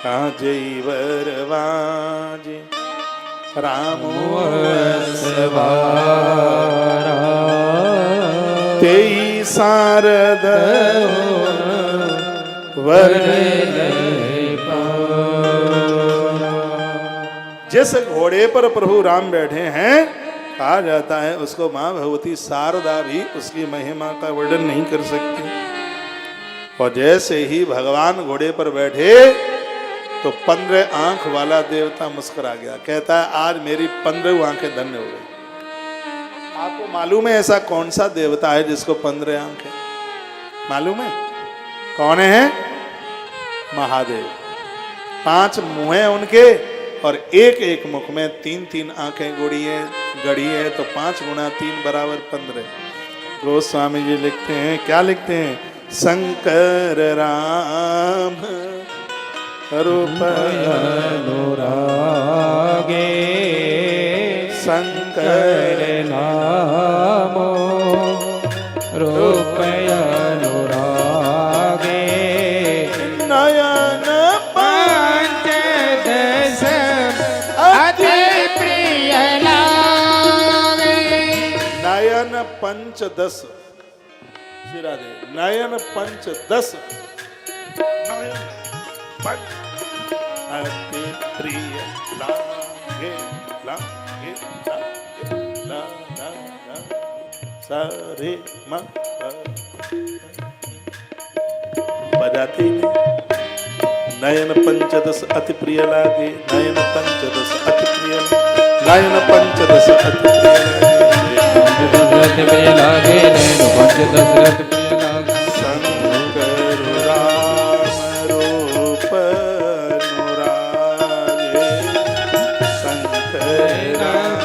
काजई वरवाजे रामो सवारा तेई सारद जिस घोड़े पर प्रभु राम बैठे हैं, कहा जाता है उसको मां भगवती शारदा भी उसकी महिमा का वर्णन नहीं कर सकती। और जैसे ही भगवान घोड़े पर बैठे तो 15 आंख वाला देवता मुस्कुरा गया, कहता है आज मेरी 15 आंखें धन्य हो गई। आपको मालूम है ऐसा कौन सा देवता है जिसको 15 आंख है? मालूम है कौन है? महादेव। 5 मुंह हैं उनके और एक एक मुख में 3-3 आंखें गड़ी है तो 5 गुणा 3 बराबर 15। गोस्वामी जी लिखते हैं, क्या लिखते हैं? शंकर राम रूप अनुरागे शंकर नामो रूप अनुरागे नयन पंचदश अति प्रिय लागे। नयन 5-10 शिरा दे, नयन 5-10 अति प्रिय लागे लागे लागे सारे म बजाती नहीं। नयन 5-10 अति प्रिय लागे, नयन 5-10 अति प्रिय, नयन 5-10 अति प्रिय लागे, नयन 5-10 अति प्रिय लागे। शंकर राम रूप अनुरागे, शंकर राम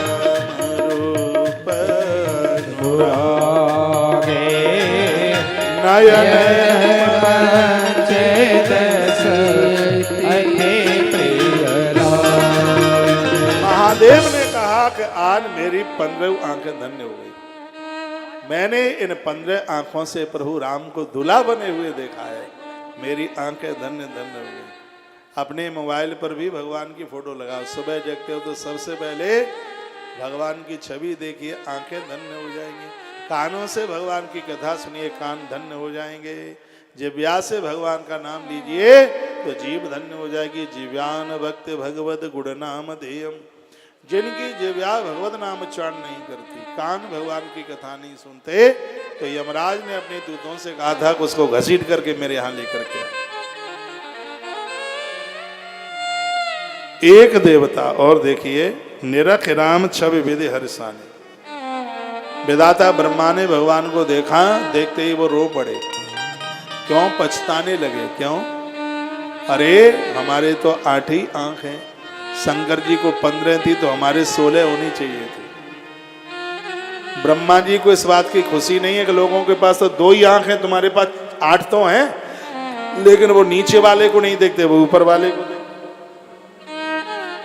रूप अनुरागे, नयन महादेव ने कहा कि आज मेरी 15 आंखें धन्य हो गई। मैंने इन 15 आंखों से प्रभु राम को दूल्हा बने हुए देखा है। मेरी आंखें धन्य धन्य हो गई। अपने मोबाइल पर भी भगवान की फोटो लगाओ, सुबह जगते हो तो सबसे पहले भगवान की छवि देखिए, आंखें धन्य हो जाएंगी। कानों से भगवान की कथा सुनिए, कान धन्य हो जाएंगे। जिव्या से भगवान का नाम लीजिए तो जीव धन्य हो जाएगी। जीव्यान भक्त भगवत गुण नाम धेयम। जिनकी जिव्या भगवत नाम उच्चारण नहीं करती, कान भगवान की कथा नहीं सुनते, तो यमराज ने अपने दूतों से कहा था कि उसको घसीट करके मेरे यहां लेकर के आ। एक देवता और देखिए, निरख राम छवि विधि हर्षाने। विधाता ब्रह्मा ने भगवान को देखा, देखते ही वो रो पड़े। क्यों? पछताने लगे। क्यों? अरे हमारे तो 8 ही आंख हैं, शंकर जी को 15 थी तो हमारे 16 होनी चाहिए थी। ब्रह्मा जी को इस बात की खुशी नहीं है कि लोगों के पास तो 2 ही आंख हैं, तुम्हारे पास 8 तो हैं, लेकिन वो नीचे वाले को नहीं देखते, वो ऊपर वाले को देखते।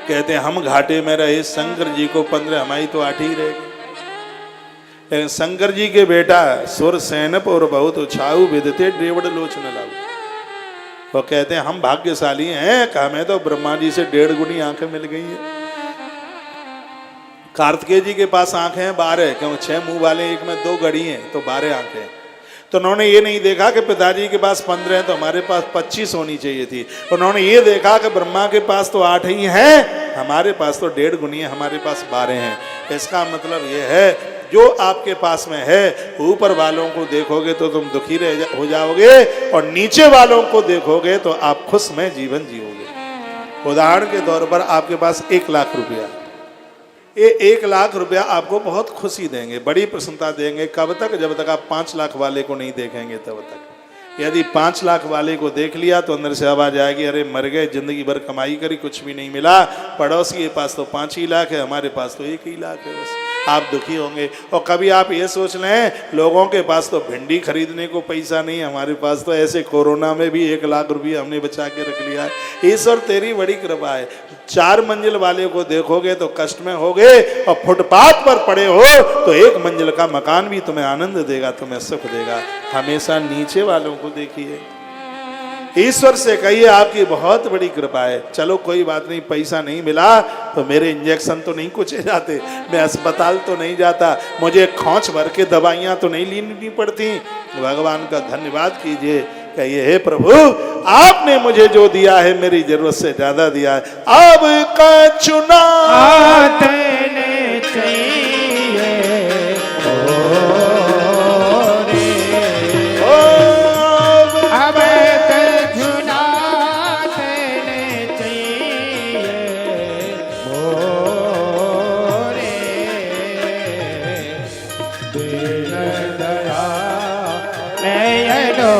कहते हैं हम घाटे में रहे, शंकर जी को 15, हमारी तो 8 ही रहेगी। लेकिन शंकर जी के बेटा सुर सैनप और बहुत उछाऊ विदते डेवड़ लोचन लाऊ। वो कहते हैं हम भाग्यशाली हैं, हमें तो ब्रह्मा जी से 1.5 गुनी आंखें मिल गई हैं। कार्तिकेय जी के पास आंखें हैं 12, क्यों? 6 मुंह वाले, एक में 2 गड़ी हैं, तो 12 आंखें। तो उन्होंने ये नहीं देखा कि पिताजी के पास 15 हैं तो हमारे पास 25 होनी चाहिए थी। उन्होंने ये देखा कि ब्रह्मा के पास तो 8 ही हैं, हमारे पास तो 1.5 गुनी है, हमारे पास 12 हैं। इसका मतलब ये है, जो आपके पास में है, ऊपर वालों को देखोगे तो तुम दुखी हो जाओगे, और नीचे वालों को देखोगे तो आप खुश में जीवन जियोगे। उदाहरण के तौर पर आपके पास 1 लाख रुपया, ये 1 लाख रुपया आपको बहुत खुशी देंगे, बड़ी प्रसन्नता देंगे। कब तक? जब तक आप 5 लाख वाले को नहीं देखेंगे तब तक। यदि 5 लाख वाले को देख लिया तो अंदर से आवाज आएगी, अरे मर गए, जिंदगी भर कमाई करी, कुछ भी नहीं मिला। पड़ोसी के पास तो 5 ही लाख है, हमारे पास तो 1 ही लाख है, बस। आप दुखी होंगे। और कभी आप ये सोच लें, लोगों के पास तो भिंडी खरीदने को पैसा नहीं, हमारे पास तो ऐसे कोरोना में भी 1 लाख रुपया हमने बचा के रख लिया है। ईश्वर तेरी बड़ी कृपा है। 4 मंजिल वाले को देखोगे तो कष्ट में होगे, और फुटपाथ पर पड़े हो तो 1 मंजिल का मकान भी तुम्हें आनंद देगा, तुम्हें सुख देगा। हमेशा नीचे वालों को देखिए। ईश्वर से कहिए आपकी बहुत बड़ी कृपा है। चलो कोई बात नहीं, पैसा नहीं मिला तो मेरे इंजेक्शन तो नहीं कुचे जाते, मैं अस्पताल तो नहीं जाता, मुझे खोंच भर के दवाइयाँ तो नहीं लेनी पड़ती। भगवान का धन्यवाद कीजिए, कहिए हे प्रभु आपने मुझे जो दिया है मेरी जरूरत से ज्यादा दिया है, अब का चुना तेने चाहिए अब चुना तेने चाहिए मोरे दीन दया नयनो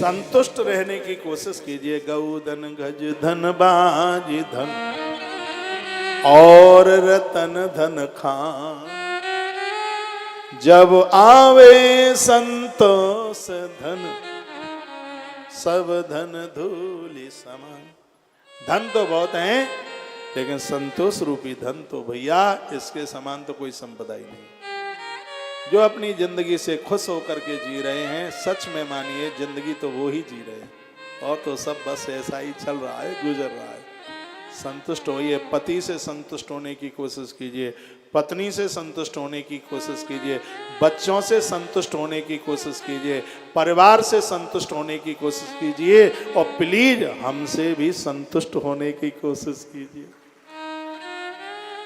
संतुष्ट रहने की कोशिश कीजिए। गौधन गज धन बाजी धन और रतन धन खान, जब आवे संतोष धन सब धन धूलि समान। धन तो बहुत हैं लेकिन संतोष रूपी धन तो भैया इसके समान तो कोई संपदा ही नहीं। जो अपनी जिंदगी से खुश होकर के जी रहे हैं, सच में मानिए जिंदगी तो वो ही जी रहे हैं, और तो सब बस ऐसा ही चल रहा है, गुजर रहा है। संतुष्ट होइए, पति से संतुष्ट होने की कोशिश कीजिए, पत्नी से संतुष्ट होने की कोशिश कीजिए, बच्चों से संतुष्ट होने की कोशिश कीजिए, परिवार से संतुष्ट होने की कोशिश कीजिए, और प्लीज हमसे भी संतुष्ट होने की कोशिश कीजिए।